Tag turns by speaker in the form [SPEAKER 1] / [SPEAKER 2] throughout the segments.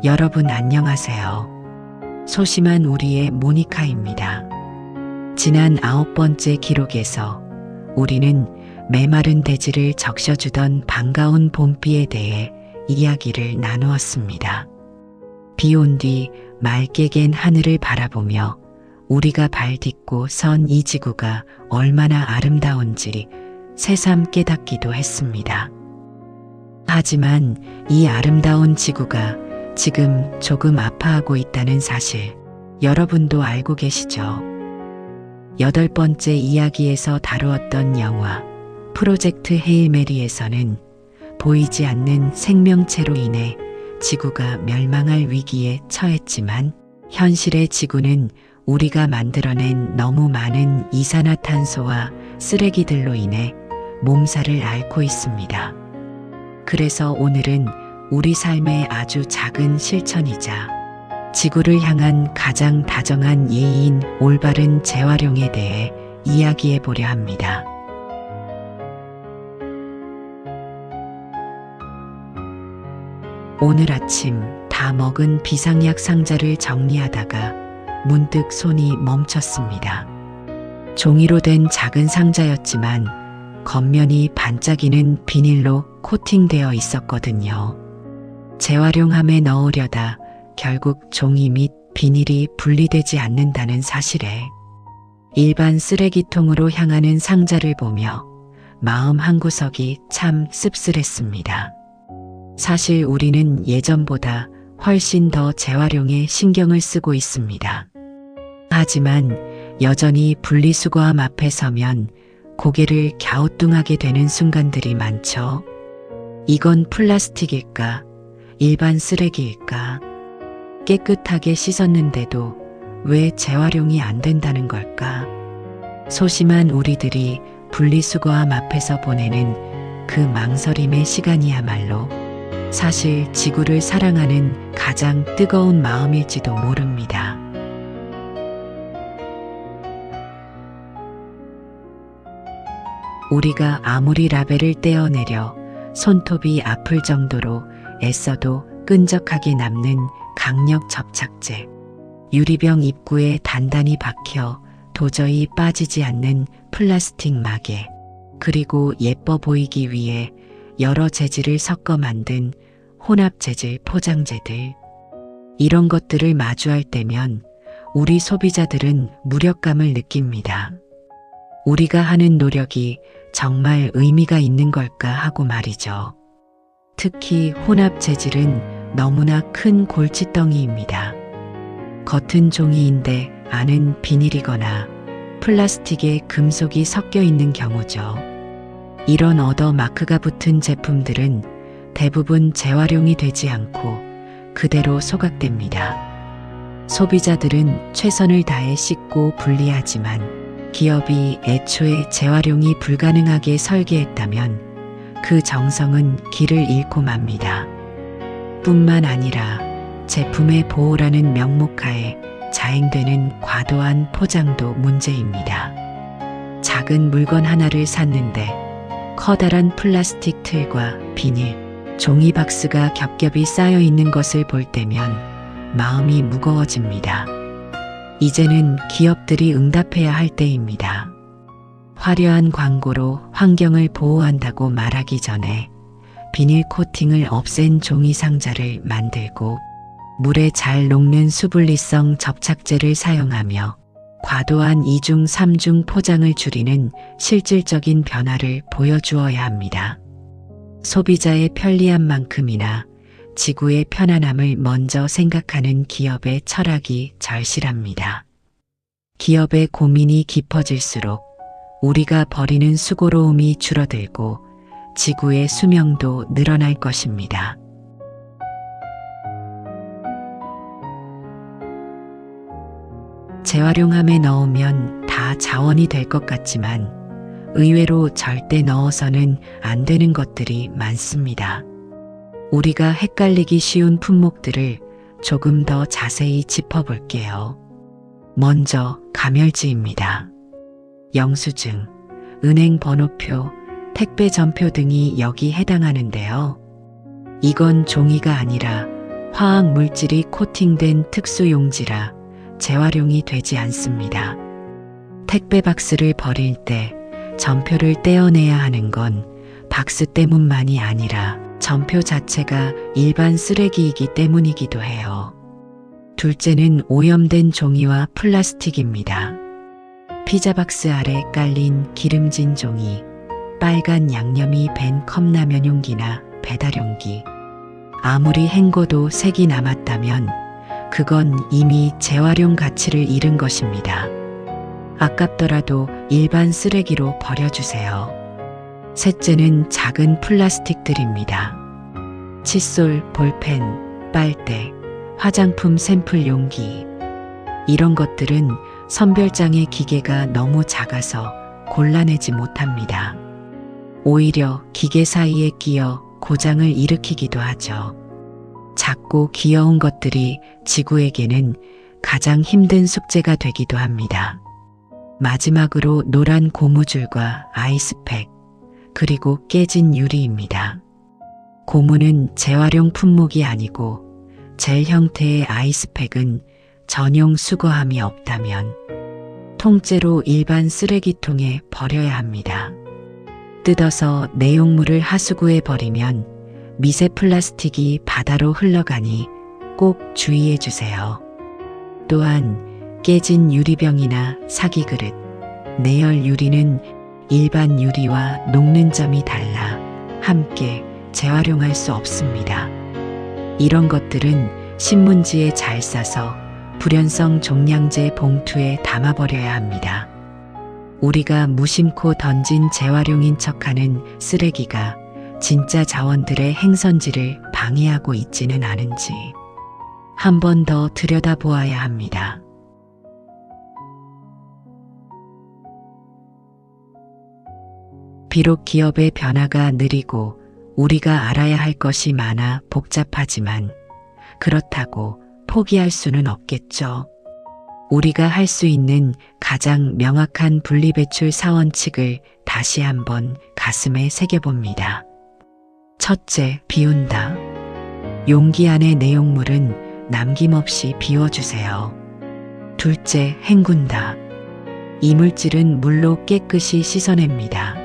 [SPEAKER 1] 여러분 안녕하세요. 소심한 우리의 모니카입니다. 지난 9번째 기록에서 우리는 메마른 대지를 적셔주던 반가운 봄비에 대해 이야기를 나누었습니다. 비 온 뒤 맑게 갠 하늘을 바라보며 우리가 발 딛고 선 이 지구가 얼마나 아름다운지 새삼 깨닫기도 했습니다. 하지만 이 아름다운 지구가 지금 조금 아파하고 있다는 사실 여러분도 알고 계시죠? 8번째 이야기에서 다루었던 영화 프로젝트 헤일 메리에서는 보이지 않는 생명체로 인해 지구가 멸망할 위기에 처했지만 현실의 지구는 우리가 만들어낸 너무 많은 이산화탄소와 쓰레기들로 인해 몸살을 앓고 있습니다. 그래서 오늘은 우리 삶의 아주 작은 실천이자 지구를 향한 가장 다정한 예의인 올바른 재활용에 대해 이야기해 보려 합니다. 오늘 아침 다 먹은 비상약 상자를 정리하다가 문득 손이 멈췄습니다. 종이로 된 작은 상자였지만 겉면이 반짝이는 비닐로 코팅되어 있었거든요. 재활용함에 넣으려다 결국 종이 및 비닐이 분리되지 않는다는 사실에 일반 쓰레기통으로 향하는 상자를 보며 마음 한구석이 참 씁쓸했습니다. 사실 우리는 예전보다 훨씬 더 재활용에 신경을 쓰고 있습니다. 하지만 여전히 분리수거함 앞에 서면 고개를 갸우뚱하게 되는 순간들이 많죠. 이건 플라스틱일까? 일반 쓰레기일까? 깨끗하게 씻었는데도 왜 재활용이 안 된다는 걸까? 소심한 우리들이 분리수거함 앞에서 보내는 그 망설임의 시간이야말로 사실 지구를 사랑하는 가장 뜨거운 마음일지도 모릅니다. 우리가 아무리 라벨을 떼어내려 손톱이 아플 정도로 애써도 끈적하게 남는 강력 접착제, 유리병 입구에 단단히 박혀 도저히 빠지지 않는 플라스틱 마개, 그리고 예뻐 보이기 위해 여러 재질을 섞어 만든 혼합 재질 포장재들. 이런 것들을 마주할 때면 우리 소비자들은 무력감을 느낍니다. 우리가 하는 노력이 정말 의미가 있는 걸까 하고 말이죠. 특히 혼합 재질은 너무나 큰 골칫덩이입니다. 겉은 종이인데 안은 비닐이거나 플라스틱에 금속이 섞여 있는 경우죠. 이런 어더 마크가 붙은 제품들은 대부분 재활용이 되지 않고 그대로 소각됩니다. 소비자들은 최선을 다해 씻고 분리하지만 기업이 애초에 재활용이 불가능하게 설계했다면 그 정성은 길을 잃고 맙니다. 뿐만 아니라 제품의 보호라는 명목하에 자행되는 과도한 포장도 문제입니다. 작은 물건 하나를 샀는데 커다란 플라스틱 틀과 비닐, 종이 박스가 겹겹이 쌓여 있는 것을 볼 때면 마음이 무거워집니다. 이제는 기업들이 응답해야 할 때입니다. 화려한 광고로 환경을 보호한다고 말하기 전에 비닐 코팅을 없앤 종이 상자를 만들고 물에 잘 녹는 수분리성 접착제를 사용하며 과도한 2중, 3중 포장을 줄이는 실질적인 변화를 보여주어야 합니다. 소비자의 편리함만큼이나 지구의 편안함을 먼저 생각하는 기업의 철학이 절실합니다. 기업의 고민이 깊어질수록 우리가 버리는 수고로움이 줄어들고 지구의 수명도 늘어날 것입니다. 재활용함에 넣으면 다 자원이 될 것 같지만 의외로 절대 넣어서는 안 되는 것들이 많습니다. 우리가 헷갈리기 쉬운 품목들을 조금 더 자세히 짚어볼게요. 먼저 감열지입니다. 영수증, 은행 번호표, 택배 전표 등이 여기 해당하는데요. 이건 종이가 아니라 화학 물질이 코팅된 특수 용지라 재활용이 되지 않습니다. 택배 박스를 버릴 때 전표를 떼어내야 하는 건 박스 때문만이 아니라 전표 자체가 일반 쓰레기이기 때문이기도 해요. 둘째는 오염된 종이와 플라스틱입니다. 피자 박스 아래 깔린 기름진 종이, 빨간 양념이 밴 컵라면 용기나 배달 용기. 아무리 헹궈도 색이 남았다면 그건 이미 재활용 가치를 잃은 것입니다. 아깝더라도 일반 쓰레기로 버려주세요. 셋째는 작은 플라스틱들입니다. 칫솔, 볼펜, 빨대, 화장품 샘플 용기. 이런 것들은 선별장의 기계가 너무 작아서 골라내지 못합니다. 오히려 기계 사이에 끼어 고장을 일으키기도 하죠. 작고 귀여운 것들이 지구에게는 가장 힘든 숙제가 되기도 합니다. 마지막으로 노란 고무줄과 아이스팩, 그리고 깨진 유리입니다. 고무는 재활용 품목이 아니고 젤 형태의 아이스팩은 전용 수거함이 없다면 통째로 일반 쓰레기통에 버려야 합니다. 뜯어서 내용물을 하수구에 버리면 미세 플라스틱이 바다로 흘러가니 꼭 주의해 주세요. 또한 깨진 유리병이나 사기 그릇, 내열 유리는 일반 유리와 녹는 점이 달라 함께 재활용할 수 없습니다. 이런 것들은 신문지에 잘 싸서 불연성 종량제 봉투에 담아버려야 합니다. 우리가 무심코 던진 재활용인 척하는 쓰레기가 진짜 자원들의 행선지를 방해하고 있지는 않은지 한 번 더 들여다보아야 합니다. 비록 기업의 변화가 느리고 우리가 알아야 할 것이 많아 복잡하지만 그렇다고 포기할 수는 없겠죠. 우리가 할 수 있는 가장 명확한 분리배출 사원칙을 다시 한번 가슴에 새겨봅니다. 첫째, 비운다. 용기 안의 내용물은 남김없이 비워주세요. 둘째, 헹군다. 이물질은 물로 깨끗이 씻어냅니다.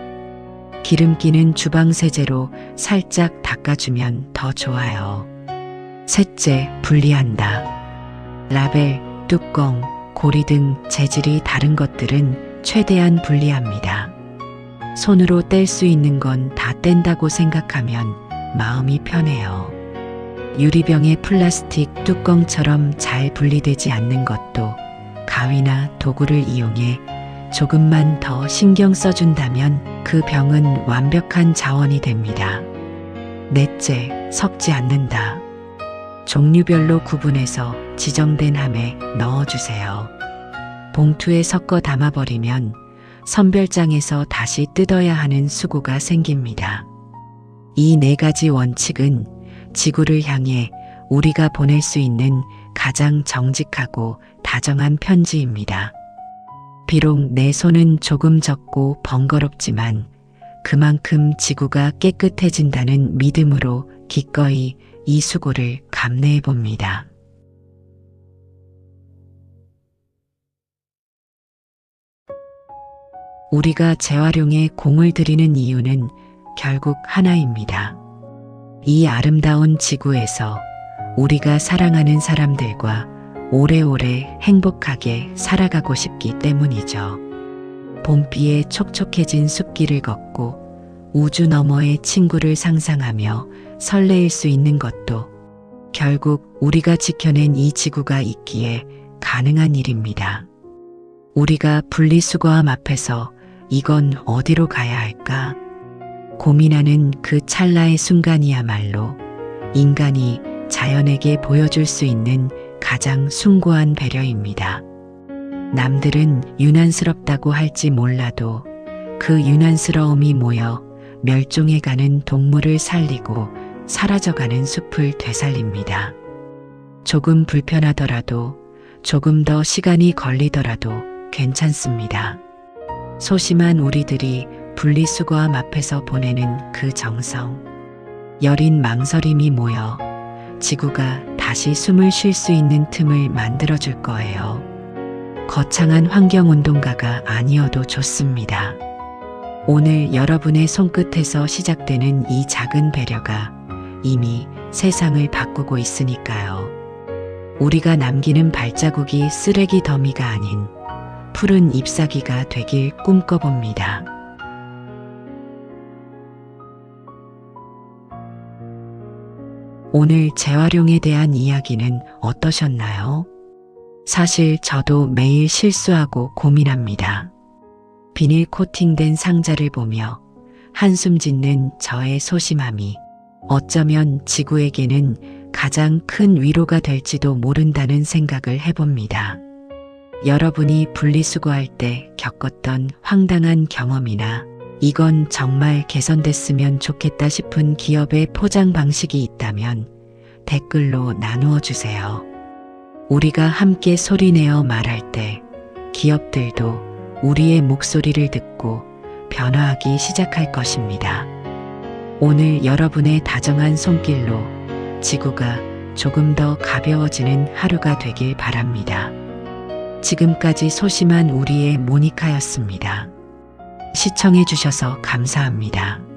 [SPEAKER 1] 기름기는 주방세제로 살짝 닦아주면 더 좋아요. 셋째, 분리한다. 라벨, 뚜껑, 고리 등 재질이 다른 것들은 최대한 분리합니다. 손으로 뗄 수 있는 건 다 뗀다고 생각하면 마음이 편해요. 유리병의 플라스틱 뚜껑처럼 잘 분리되지 않는 것도 가위나 도구를 이용해 조금만 더 신경 써준다면 그 병은 완벽한 자원이 됩니다. 넷째, 섞지 않는다. 종류별로 구분해서 지정된 함에 넣어주세요. 봉투에 섞어 담아버리면 선별장에서 다시 뜯어야 하는 수고가 생깁니다. 이 네 가지 원칙은 지구를 향해 우리가 보낼 수 있는 가장 정직하고 다정한 편지입니다. 비록 내 손은 조금 적고 번거롭지만 그만큼 지구가 깨끗해진다는 믿음으로 기꺼이 이 수고를 감내해 봅니다. 우리가 재활용에 공을 들이는 이유는 결국 하나입니다. 이 아름다운 지구에서 우리가 사랑하는 사람들과 오래오래 행복하게 살아가고 싶기 때문이죠. 봄비에 촉촉해진 숲길을 걷고 우주 너머의 친구를 상상하며 설레일 수 있는 것도 결국 우리가 지켜낸 이 지구가 있기에 가능한 일입니다. 우리가 분리수거함 앞에서 이건 어디로 가야 할까? 고민하는 그 찰나의 순간이야말로 인간이 자연에게 보여줄 수 있는 가장 숭고한 배려입니다. 남들은 유난스럽다고 할지 몰라도 그 유난스러움이 모여 멸종해가는 동물을 살리고 사라져가는 숲을 되살립니다. 조금 불편하더라도 조금 더 시간이 걸리더라도 괜찮습니다. 소심한 우리들이 분리수거함 앞에서 보내는 그 정성, 여린 망설임이 모여 지구가 다시 숨을 쉴 수 있는 틈을 만들어줄 거예요. 거창한 환경운동가가 아니어도 좋습니다. 오늘 여러분의 손끝에서 시작되는 이 작은 배려가 이미 세상을 바꾸고 있으니까요. 우리가 남기는 발자국이 쓰레기 더미가 아닌 푸른 잎사귀가 되길 꿈꿔봅니다. 오늘 재활용에 대한 이야기는 어떠셨나요? 사실 저도 매일 실수하고 고민합니다. 비닐 코팅된 상자를 보며 한숨 짓는 저의 소심함이 어쩌면 지구에게는 가장 큰 위로가 될지도 모른다는 생각을 해봅니다. 여러분이 분리수거할 때 겪었던 황당한 경험이나 이건 정말 개선됐으면 좋겠다 싶은 기업의 포장 방식이 있다면 댓글로 나누어 주세요. 우리가 함께 소리내어 말할 때 기업들도 우리의 목소리를 듣고 변화하기 시작할 것입니다. 오늘 여러분의 다정한 손길로 지구가 조금 더 가벼워지는 하루가 되길 바랍니다. 지금까지 소심한 우리의 모니카였습니다. 시청해 주셔서 감사합니다.